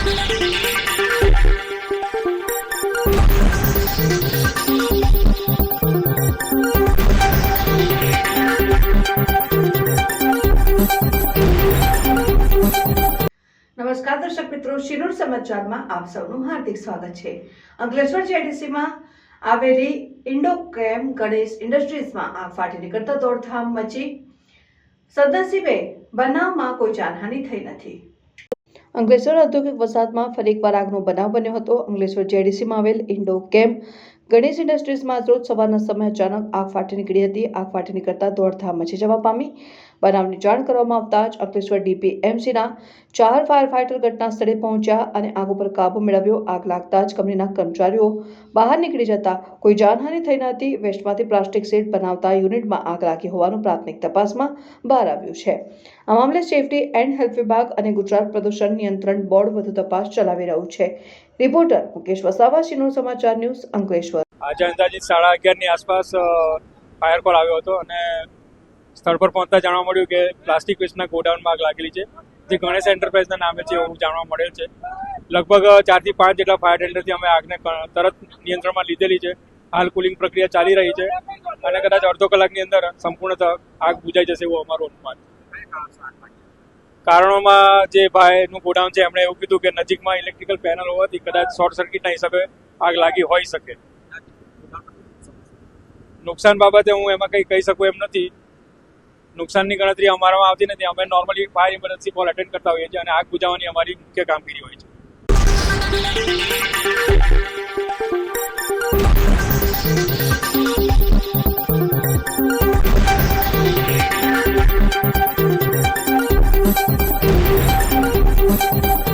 નમસ્કાર દર્શક મિત્રો, શિનોર સમાચારમાં આપ સૌનું હાર્દિક સ્વાગત છે। અંકલેશ્વર જેડીસીમાં આવેલી ઇન્ડોકેમ ગણેશ ઇન્ડસ્ટ્રીઝમાં આગ ફાટી નીકળતા દોડધામ મચી। સદનસીબે બનાવમાં કોઈ જાનહાનિ થઈ નથી। અંકલેશ્વર ઔદ્યોગિક વસાહતમાં ફરી એકવાર આગનો બનાવ બન્યો હતો। અંકલેશ્વર જેડીસીમાં આવેલ ઇન્ડોકેમ ગણેશ ઇન્ડસ્ટ્રીઝમાં રોજ સવારના સમયે અચાનક આગ ફાટી નીકળી હતી। આગ ફાટી નીકળતા દોડધામ મચી જવા પામી। બનાવની જાણ કરવામાં આવતા જ અંકલેશ્વર ડીપીએમસીના 4 ફાયર ફાઇટર ઘટના સ્થળે પહોંચ્યા અને આગ ઉપર કાબુ મેળવ્યો। આગ લાગતા જ કંપનીના કર્મચારીઓ બહાર નીકળી જતા કોઈ જાનહાનિ થઈ ન હતી। વેસ્ટમાંથી પ્લાસ્ટિક શીટ બનાવતા યુનિટમાં આગ લાગી હોવાનું પ્રાથમિક તપાસમાં બહાર આવ્યું છે। આ મામલે સેફટી એન્ડ હેલ્થ વિભાગ અને ગુજરાત પ્રદૂષણ નિયંત્રણ બોર્ડ વધુ તપાસ ચલાવી રહ્યું છે। રિપોર્ટર મુકેશ વસાવા, શિનોર સમાચાર ન્યૂઝ, અંકલેશ્વર। આજે અંદાજિત 11:30 ની આસપાસ ફાયર કોલ આવ્યો હતો અને સ્થળ પર પહોંચતા જાણવા મળ્યું કે પ્લાસ્ટિક વેસ્ટના ગોડાઉનમાં આગ લાગેલી છે, જે ગણેશ એન્ટરપ્રાઇઝના નામે છે એવું જાણવા મળેલ છે। લગભગ 4 થી 5 જેટલા ફાયર ટેન્ડરથી અમે આગને તરત નિયંત્રણમાં લીધેલી છે। હાલ કુલિંગ પ્રક્રિયા ચાલી રહી છે અને કદાચ અડધો કલાકની અંદર સંપૂર્ણતઃ આગ બુઝાઈ જશે એવું અમારું અનુમાન। કારણોમાં જે ભાઈનું ગોડાઉન છે એમણે એવું કીધું કે નજીકમાં ઇલેક્ટ્રિકલ પેનલ હોવાથી કદાચ શોર્ટ સર્કિટના હિસાબે આગ લાગી હોઈ શકે। નુકસાન બાબતે હું એમાં કંઈ કહી શકું એમ નથી। નુકસાનની ગણતરી અમારામાં આવતી નથી। અમે normally fire emergency call attend કરતા હોઈએ છીએ અને આગ બુઝાવવાની અમારી મુખ્ય કામગીરી હોય છે।